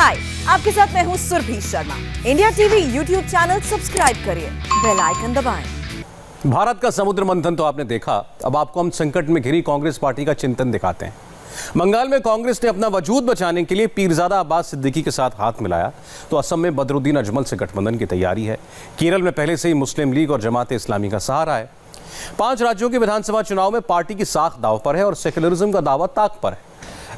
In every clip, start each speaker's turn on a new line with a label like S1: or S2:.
S1: हाय, आपके साथ मैं हूँ Surabhi Sharma. India TV YouTube channel subscribe करिए, बेल आइकन दबाएं।
S2: भारत का समुद्र मंथन तो आपने देखा, अब आपको हम संकट में घिरी कांग्रेस पार्टी का चिंतन दिखाते हैं। बंगाल में कांग्रेस ने अपना वजूद बचाने के लिए पीरजादा अब्बास सिद्दीकी के साथ हाथ मिलाया, तो असम में बदरुद्दीन अजमल से गठबंधन की तैयारी है। केरल में पहले से ही मुस्लिम लीग और जमात इस्लामी का सहारा है। 5 राज्यों के विधानसभा चुनाव में पार्टी की साख दांव पर है और सेक्युलरिज्म का दावा ताक पर है।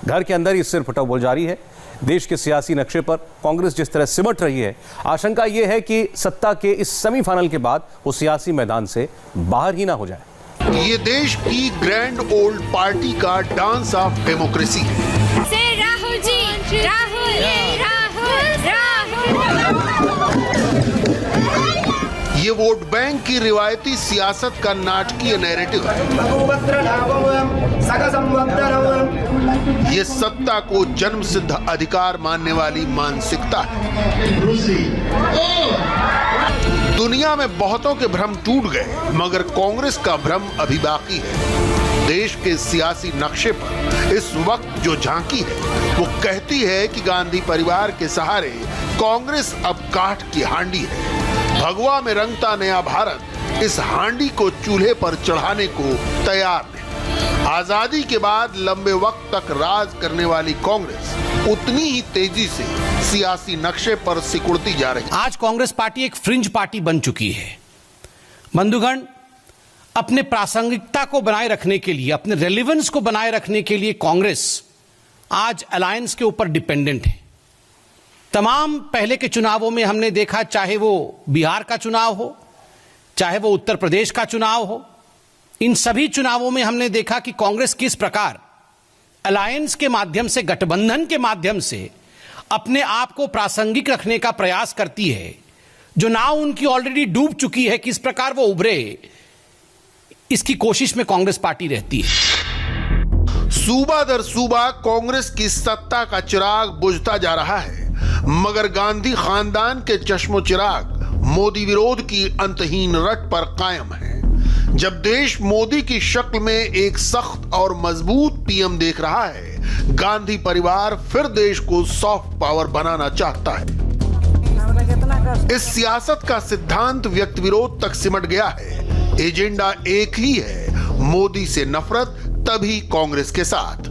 S2: घर के अंदर ही सिर फटोल जारी है। देश के सियासी नक्शे पर कांग्रेस जिस तरह सिमट रही है, आशंका यह है कि सत्ता के इस सेमीफाइनल के बाद वो सियासी मैदान से बाहर ही ना हो जाए।
S3: ये देश की ग्रैंड ओल्ड पार्टी का डांस ऑफ डेमोक्रेसी है।
S4: से राहुल जी, राहुल, राहुल,
S3: ये वोट बैंक की रिवायती सियासत का नाटकीय नैरेटिव है। ये सत्ता को जन्म सिद्ध अधिकार मानने वाली मानसिकता है। दुनिया में बहुतों के भ्रम टूट गए, मगर कांग्रेस का भ्रम अभी बाकी है। देश के सियासी नक्शे पर इस वक्त जो झांकी है, वो कहती है कि गांधी परिवार के सहारे कांग्रेस अब काठ की हांडी है। भगवा में रंगता नया भारत इस हांडी को चूल्हे पर चढ़ाने को तैयार है। आजादी के बाद लंबे वक्त तक राज करने वाली कांग्रेस उतनी ही तेजी से सियासी नक्शे पर सिकुड़ती जा रही है।
S5: आज कांग्रेस पार्टी एक फ्रिंज पार्टी बन चुकी है। बंधुगण, अपने प्रासंगिकता को बनाए रखने के लिए, अपने रेलेवेंस को बनाए रखने के लिए कांग्रेस आज अलायंस के ऊपर डिपेंडेंट है। तमाम पहले के चुनावों में हमने देखा, चाहे वो बिहार का चुनाव हो, चाहे वो उत्तर प्रदेश का चुनाव हो, इन सभी चुनावों में हमने देखा कि कांग्रेस किस प्रकार अलायंस के माध्यम से, गठबंधन के माध्यम से अपने आप को प्रासंगिक रखने का प्रयास करती है। जो नाव उनकी ऑलरेडी डूब चुकी है, किस प्रकार वो उभरे, इसकी कोशिश में कांग्रेस पार्टी रहती है।
S3: सूबा दर सूबा कांग्रेस की सत्ता का चिराग बुझता जा रहा है, मगर गांधी खानदान के चश्मो चिराग मोदी विरोध की अंतहीन रट पर कायम है। जब देश मोदी की शक्ल में एक सख्त और मजबूत पीएम देख रहा है, गांधी परिवार फिर देश को सॉफ्ट पावर बनाना चाहता है। इस सियासत का सिद्धांत व्यक्ति विरोध तक सिमट गया है। एजेंडा एक ही है, मोदी से नफरत, तभी कांग्रेस के साथ।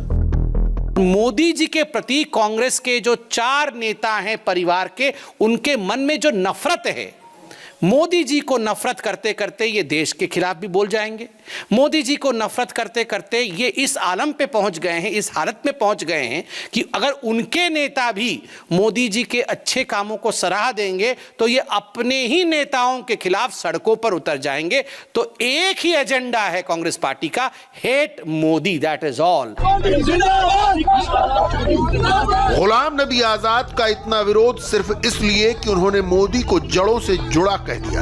S5: मोदी जी के प्रति कांग्रेस के जो 4 नेता हैं परिवार के, उनके मन में जो नफरत है, मोदी जी को नफरत करते करते ये देश के खिलाफ भी बोल जाएंगे। मोदी जी को नफरत करते करते ये इस आलम पे पहुंच गए हैं, इस हालत में पहुंच गए हैं कि अगर उनके नेता भी मोदी जी के अच्छे कामों को सराह देंगे तो ये अपने ही नेताओं के खिलाफ सड़कों पर उतर जाएंगे। तो एक ही एजेंडा है कांग्रेस पार्टी का, hate Modi, that is all.
S3: Ghulam Nabi Azad का इतना विरोध सिर्फ इसलिए कि उन्होंने मोदी को जड़ों से जुड़ा कह दिया।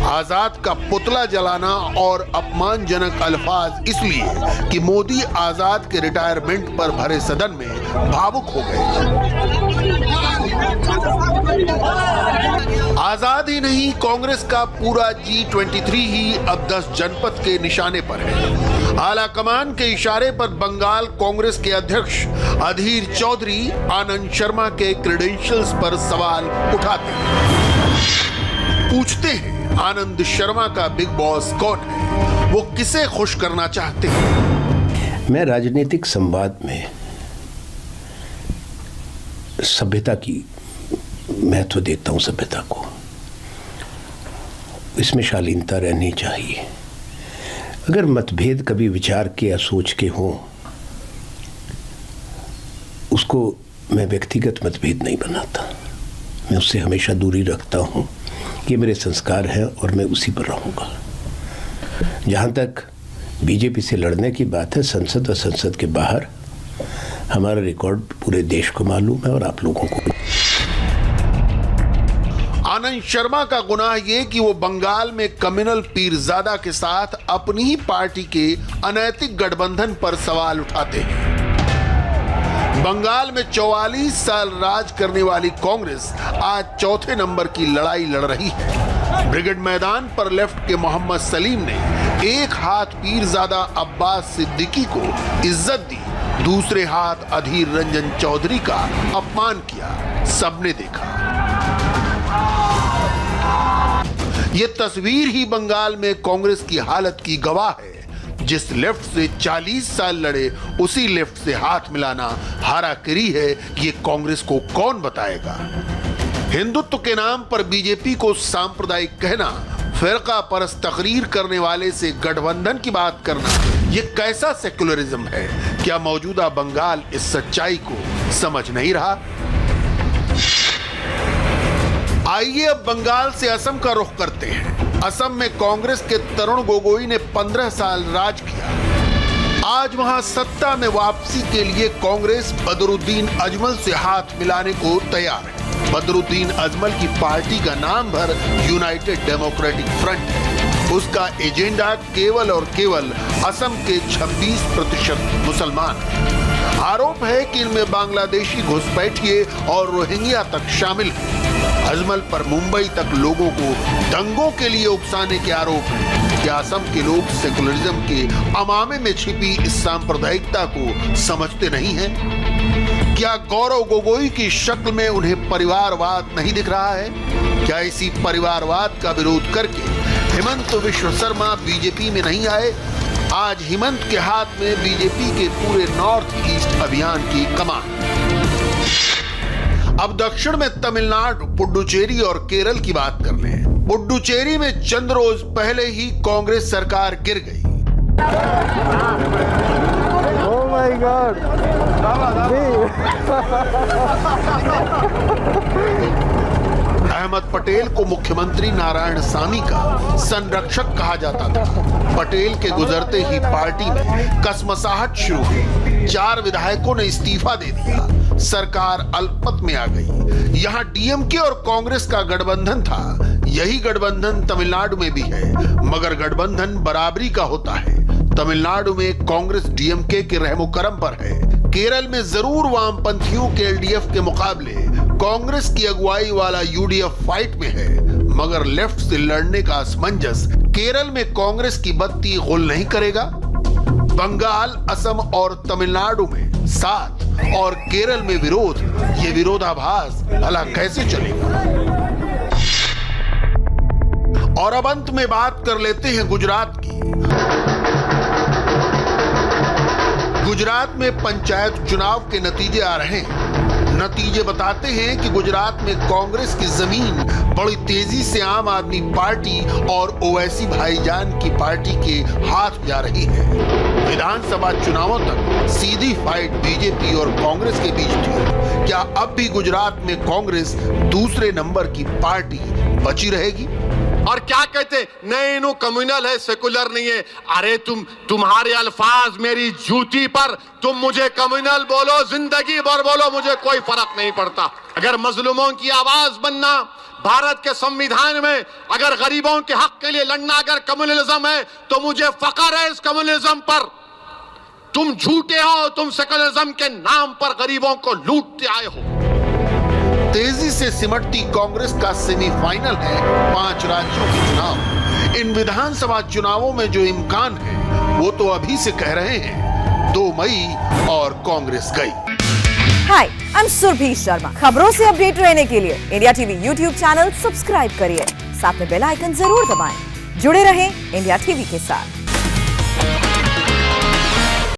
S3: आजाद का पुतला जलाना और अपमानजनक अल्फाज इसलिए कि मोदी आजाद के रिटायरमेंट पर भरे सदन में भावुक हो गए। आजाद ही नहीं, कांग्रेस का पूरा G23 ही अब 10 जनपद के निशाने पर है। आला कमान के इशारे पर बंगाल कांग्रेस के अध्यक्ष अधीर चौधरी आनंद शर्मा के क्रेडेंशियल्स पर सवाल उठाते हैं। पूछते हैं, आनंद शर्मा का बिग बॉस कौन है? वो किसे खुश करना चाहते हैं?
S6: मैं राजनीतिक संवाद में सभ्यता की महत्व देता हूं। सभ्यता को, इसमें शालीनता रहनी चाहिए। अगर मतभेद कभी विचार के या सोच के हों, उसको मैं व्यक्तिगत मतभेद नहीं बनाता। मैं उससे हमेशा दूरी रखता हूं। ये मेरे संस्कार है और मैं उसी पर रहूंगा। जहां तक बीजेपी से लड़ने की बात है, संसद और संसद के बाहर हमारा रिकॉर्ड पूरे देश को मालूम है और आप लोगों को।
S3: आनंद शर्मा का गुनाह ये कि वो बंगाल में कम्युनल पीरजादा के साथ अपनी ही पार्टी के अनैतिक गठबंधन पर सवाल उठाते हैं। बंगाल में 44 साल राज करने वाली कांग्रेस आज चौथे नंबर की लड़ाई लड़ रही है। ब्रिगेड मैदान पर लेफ्ट के मोहम्मद सलीम ने एक हाथ पीरजादा अब्बास सिद्दीकी को इज्जत दी, दूसरे हाथ अधीर रंजन चौधरी का अपमान किया, सबने देखा। ये तस्वीर ही बंगाल में कांग्रेस की हालत की गवाह है। जिस लेफ्ट से 40 साल लड़े उसी लेफ्ट से हाथ मिलाना हाराकिरी है। ये कांग्रेस को कौन बताएगा? हिंदुत्व के नाम पर बीजेपी को सांप्रदायिक कहना, फिरका परस्त तकरीर करने वाले से गठबंधन की बात करना, ये कैसा सेक्युलरिज्म है? क्या मौजूदा बंगाल इस सच्चाई को समझ नहीं रहा? आइए अब बंगाल से असम का रुख करते हैं। असम में कांग्रेस के तरुण गोगोई ने 15 साल राज किया। आज वहां सत्ता में वापसी के लिए कांग्रेस बदरुद्दीन अजमल से हाथ मिलाने को तैयार है। बदरुद्दीन अजमल की पार्टी का नाम भर यूनाइटेड डेमोक्रेटिक फ्रंट है। उसका एजेंडा केवल और केवल असम के 26% मुसलमान हैं। आरोप है कि इनमें बांग्लादेशी घुसपैठिए और रोहिंग्या तक शामिल हैं। अजमल पर मुंबई तक लोगों को दंगों के लिए उकसाने के आरोप हैं। क्या असम के लोग सेकुलरिज्म के अमामे में छिपी इस सांप्रदायिकता को समझते नहीं हैं? क्या गौरव गोगोई की शक्ल में उन्हें परिवारवाद नहीं दिख रहा है? क्या इसी परिवारवाद का विरोध करके हेमंत विश्व शर्मा बीजेपी में नहीं आए? आज हेमंत के हाथ में बीजेपी के पूरे नॉर्थ ईस्ट अभियान की कमान। अब दक्षिण में तमिलनाडु, पुडुचेरी और केरल की बात कर लें। पुडुचेरी में चंद रोज पहले ही कांग्रेस सरकार गिर गई।
S7: Oh my God!
S3: Ahmad Patel को मुख्यमंत्री नारायणसामी का संरक्षक कहा जाता था। पटेल के गुजरते ही पार्टी में कसमसाहट शुरू हुई। 4 विधायकों ने इस्तीफा दे दिया। सरकार अल्पमत में आ गई। यहाँ डीएमके और कांग्रेस का गठबंधन था। यही गठबंधन तमिलनाडु में भी है, मगर गठबंधन बराबरी का होता है। तमिलनाडु में कांग्रेस डीएमके के रहमो करम पर है। केरल में जरूर वामपंथियों के एलडीएफ के मुकाबले कांग्रेस की अगुवाई वाला यूडीएफ फाइट में है, मगर लेफ्ट से लड़ने का असमंजस केरल में कांग्रेस की बत्ती गुल नहीं करेगा। बंगाल, असम और तमिलनाडु में साथ और केरल में विरोध, ये विरोधाभास भला कैसे चलेगा? और अब अंत में बात कर लेते हैं गुजरात की। गुजरात में पंचायत चुनाव के नतीजे आ रहे हैं। नतीजे बताते हैं कि गुजरात में कांग्रेस की जमीन बड़ी तेजी से आम आदमी पार्टी और ओवैसी भाईजान की पार्टी के हाथ जा रही है। विधानसभा चुनावों तक सीधी फाइट बीजेपी और कांग्रेस के बीच थी। क्या अब भी गुजरात में कांग्रेस दूसरे नंबर की पार्टी बची रहेगी?
S8: और क्या कहते, नहीं इन्हू कम्युनल है, सेकुलर नहीं है। अरे तुम्हारे अल्फाज मेरी जूती पर, तुम मुझे कम्युनल बोलो, जिंदगी भर बोलो, मुझे कोई फर्क नहीं पड़ता। अगर मजलूमों की आवाज बनना भारत के संविधान में, अगर गरीबों के हक के लिए लड़ना अगर कम्युनलिज्म है, तो मुझे फख्र है इस कम्युनलिज्म पर। तुम झूठे हो, तुम सेकुलरिज्म के नाम पर गरीबों को लूटते आए हो।
S3: तेजी से सिमटती कांग्रेस का सेमीफाइनल है 5 राज्यों के चुनाव। इन विधानसभा चुनावों में जो इम्कान है वो तो अभी से कह रहे हैं 2 मई और कांग्रेस गई।
S1: हाय, आई एम सुरभि शर्मा। खबरों से अपडेट रहने के लिए India TV YouTube channel subscribe करिए, साथ में बेल आइकन जरूर दबाएं। जुड़े रहें इंडिया टीवी के साथ।